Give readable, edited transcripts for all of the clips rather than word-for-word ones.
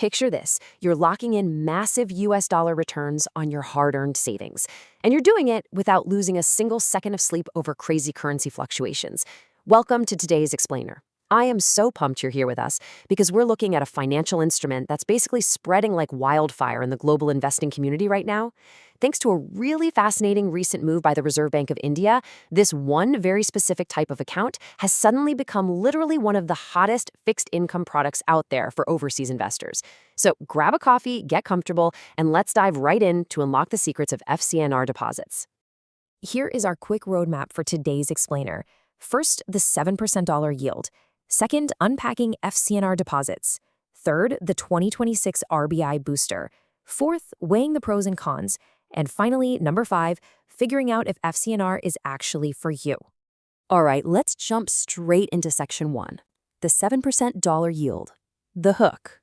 Picture this. You're locking in massive US dollar returns on your hard-earned savings. And you're doing it without losing a single second of sleep over crazy currency fluctuations. Welcome to today's Explainer. I am so pumped you're here with us because we're looking at a financial instrument that's basically spreading like wildfire in the global investing community right now. Thanks to a really fascinating recent move by the Reserve Bank of India, this one very specific type of account has suddenly become literally one of the hottest fixed income products out there for overseas investors. So grab a coffee, get comfortable, and let's dive right in to unlock the secrets of FCNR deposits. Here is our quick roadmap for today's Explainer. First, the 7% dollar yield. Second, unpacking FCNR deposits. Third, the 2026 RBI booster. Fourth, weighing the pros and cons. And finally, number 5, figuring out if FCNR is actually for you. All right, let's jump straight into section 1, the 7% dollar yield, the hook.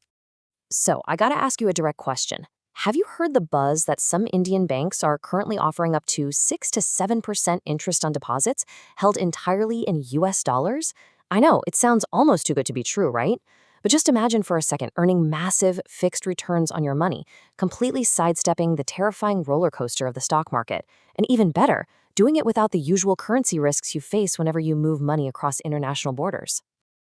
So I gotta ask you a direct question. Have you heard the buzz that some Indian banks are currently offering up to 6 to 7% interest on deposits held entirely in US dollars? I know, it sounds almost too good to be true, right? But just imagine for a second earning massive fixed returns on your money, completely sidestepping the terrifying roller coaster of the stock market. And even better, doing it without the usual currency risks you face whenever you move money across international borders.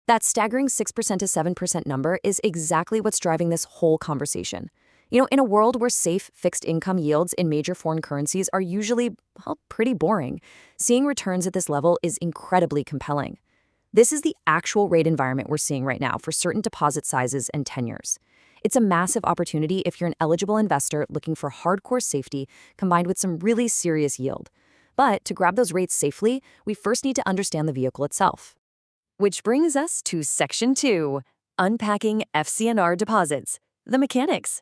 That staggering 6% to 7% number is exactly what's driving this whole conversation. In a world where safe fixed income yields in major foreign currencies are usually, well, pretty boring, seeing returns at this level is incredibly compelling. This is the actual rate environment we're seeing right now for certain deposit sizes and tenures. It's a massive opportunity if you're an eligible investor looking for hardcore safety combined with some really serious yield. But to grab those rates safely, we first need to understand the vehicle itself. Which brings us to Section 2, unpacking FCNR deposits, the mechanics.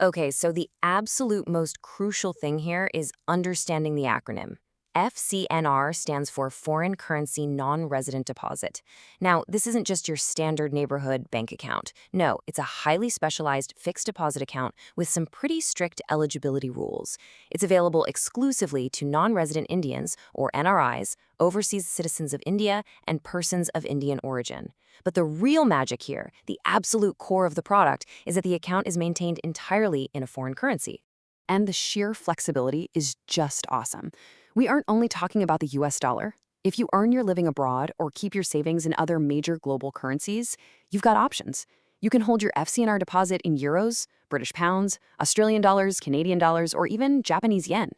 Okay, so the absolute most crucial thing here is understanding the acronym. FCNR stands for Foreign Currency Non-Resident Deposit. Now, this isn't just your standard neighborhood bank account. No, it's a highly specialized fixed deposit account with some pretty strict eligibility rules. It's available exclusively to non-resident Indians, or NRIs, overseas citizens of India, and persons of Indian origin. But the real magic here, the absolute core of the product, is that the account is maintained entirely in a foreign currency. And the sheer flexibility is just awesome. We aren't only talking about the US dollar. If you earn your living abroad or keep your savings in other major global currencies, you've got options. You can hold your FCNR deposit in euros, British pounds, Australian dollars, Canadian dollars, or even Japanese yen.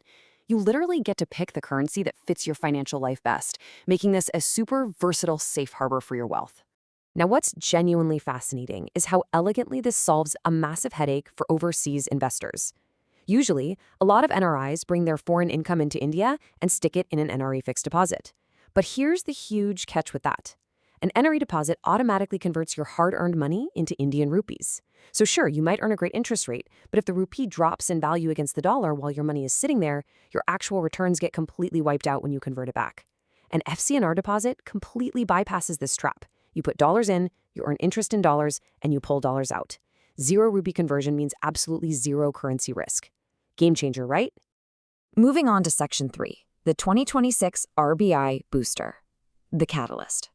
You literally get to pick the currency that fits your financial life best, making this a super versatile safe harbor for your wealth. Now, what's genuinely fascinating is how elegantly this solves a massive headache for overseas investors. Usually, a lot of NRIs bring their foreign income into India and stick it in an NRE fixed deposit. But here's the huge catch with that. An NRE deposit automatically converts your hard-earned money into Indian rupees. So sure, you might earn a great interest rate, but if the rupee drops in value against the dollar while your money is sitting there, your actual returns get completely wiped out when you convert it back. An FCNR deposit completely bypasses this trap. You put dollars in, you earn interest in dollars, and you pull dollars out. Zero rupee conversion means absolutely zero currency risk. Game changer, right? Moving on to Section 3, the 2026 RBI booster, the catalyst.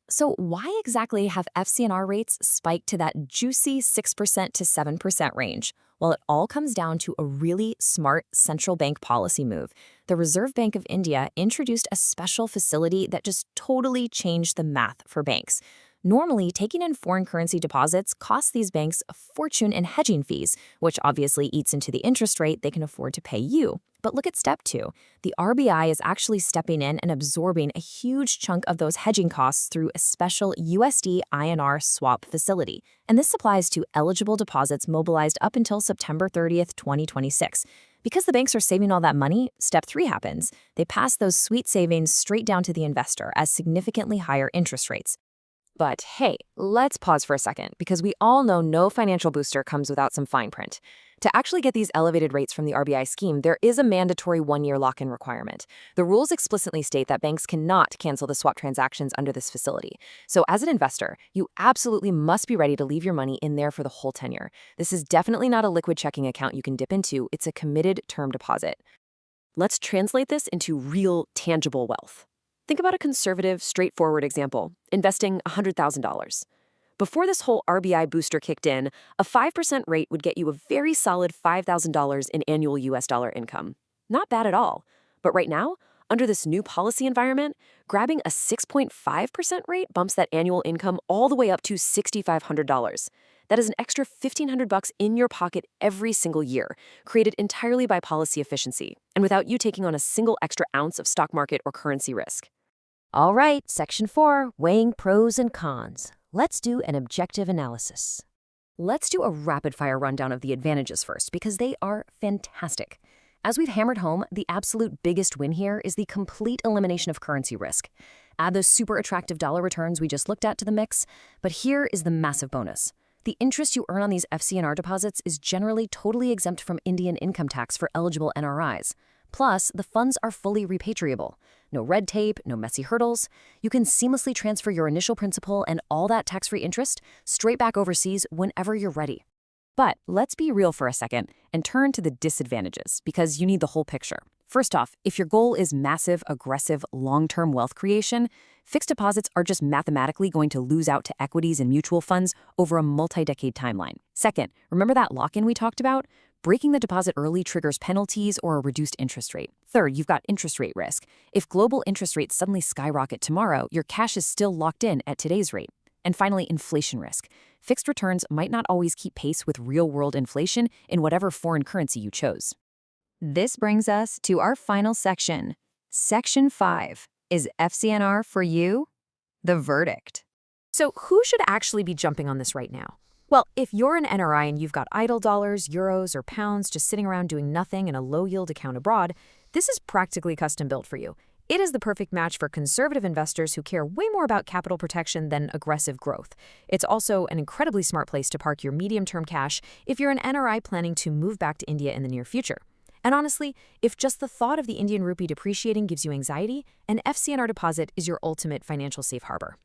So why exactly have FCNR rates spiked to that juicy 6% to 7% range? Well, it all comes down to a really smart central bank policy move. The Reserve Bank of India introduced a special facility that just totally changed the math for banks. Normally, taking in foreign currency deposits costs these banks a fortune in hedging fees, which obviously eats into the interest rate they can afford to pay you. But look at step 2. The RBI is actually stepping in and absorbing a huge chunk of those hedging costs through a special USD-INR swap facility. And this applies to eligible deposits mobilized up until September 30th, 2026. Because the banks are saving all that money, step 3 happens. They pass those sweet savings straight down to the investor as significantly higher interest rates. But hey, let's pause for a second because we all know no financial booster comes without some fine print. To actually get these elevated rates from the RBI scheme, there is a mandatory 1-year lock-in requirement. The rules explicitly state that banks cannot cancel the swap transactions under this facility. So as an investor, you absolutely must be ready to leave your money in there for the whole tenure. This is definitely not a liquid checking account you can dip into. It's a committed term deposit. Let's translate this into real, tangible wealth. Think about a conservative, straightforward example, investing $100,000. Before this whole RBI booster kicked in, a 5% rate would get you a very solid $5,000 in annual US dollar income. Not bad at all. But right now, under this new policy environment, grabbing a 6.5% rate bumps that annual income all the way up to $6,500. That is an extra $1,500 in your pocket every single year, created entirely by policy efficiency, and without you taking on a single extra ounce of stock market or currency risk. All right, Section 4, weighing pros and cons. Let's do an objective analysis. Let's do a rapid-fire rundown of the advantages first, because they are fantastic. As we've hammered home, the absolute biggest win here is the complete elimination of currency risk. Add those super attractive dollar returns we just looked at to the mix, but here is the massive bonus. The interest you earn on these FCNR deposits is generally totally exempt from Indian income tax for eligible NRIs. Plus, the funds are fully repatriable. No red tape, no messy hurdles. You can seamlessly transfer your initial principal and all that tax-free interest straight back overseas whenever you're ready. But let's be real for a second and turn to the disadvantages, because you need the whole picture. First off, if your goal is massive, aggressive, long-term wealth creation, fixed deposits are just mathematically going to lose out to equities and mutual funds over a multi-decade timeline. Second, remember that lock-in we talked about? Breaking the deposit early triggers penalties or a reduced interest rate. Third, you've got interest rate risk. If global interest rates suddenly skyrocket tomorrow, your cash is still locked in at today's rate. And finally, inflation risk. Fixed returns might not always keep pace with real-world inflation in whatever foreign currency you chose. This brings us to our final section. Section 5. Is FCNR for you? The verdict. So who should actually be jumping on this right now? Well, if you're an NRI and you've got idle dollars, euros, or pounds just sitting around doing nothing in a low-yield account abroad, this is practically custom built for you. It is the perfect match for conservative investors who care way more about capital protection than aggressive growth. It's also an incredibly smart place to park your medium-term cash if you're an NRI planning to move back to India in the near future. And honestly, if just the thought of the Indian rupee depreciating gives you anxiety, an FCNR deposit is your ultimate financial safe harbor.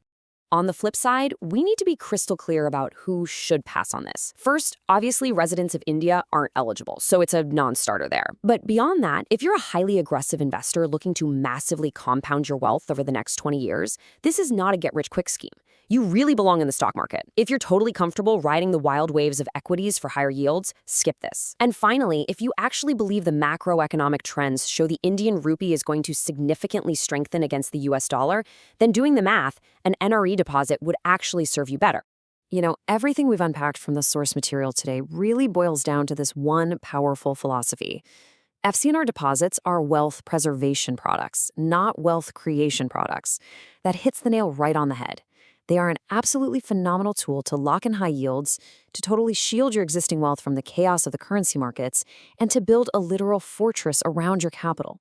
On the flip side, we need to be crystal clear about who should pass on this. First, obviously, residents of India aren't eligible, so it's a non-starter there. But beyond that, if you're a highly aggressive investor looking to massively compound your wealth over the next 20 years, this is not a get-rich-quick scheme. You really belong in the stock market. If you're totally comfortable riding the wild waves of equities for higher yields, skip this. And finally, if you actually believe the macroeconomic trends show the Indian rupee is going to significantly strengthen against the US dollar, then doing the math, an NRE deposit would actually serve you better. You know, everything we've unpacked from the source material today really boils down to this one powerful philosophy. FCNR deposits are wealth preservation products, not wealth creation products. That hits the nail right on the head. They are an absolutely phenomenal tool to lock in high yields, to totally shield your existing wealth from the chaos of the currency markets, and to build a literal fortress around your capital.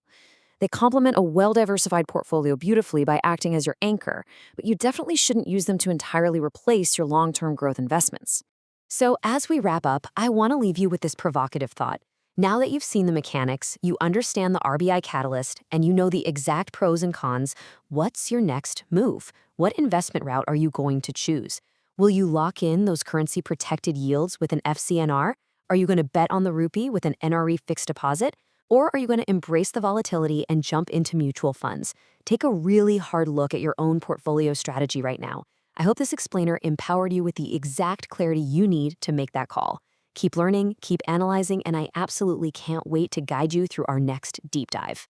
They complement a well-diversified portfolio beautifully by acting as your anchor, but you definitely shouldn't use them to entirely replace your long-term growth investments. So as we wrap up, I want to leave you with this provocative thought. Now that you've seen the mechanics, you understand the RBI catalyst, and you know the exact pros and cons, what's your next move? What investment route are you going to choose? Will you lock in those currency-protected yields with an FCNR? Are you going to bet on the rupee with an NRE fixed deposit? Or are you going to embrace the volatility and jump into mutual funds? Take a really hard look at your own portfolio strategy right now. I hope this explainer empowered you with the exact clarity you need to make that call. Keep learning, keep analyzing, and I absolutely can't wait to guide you through our next deep dive.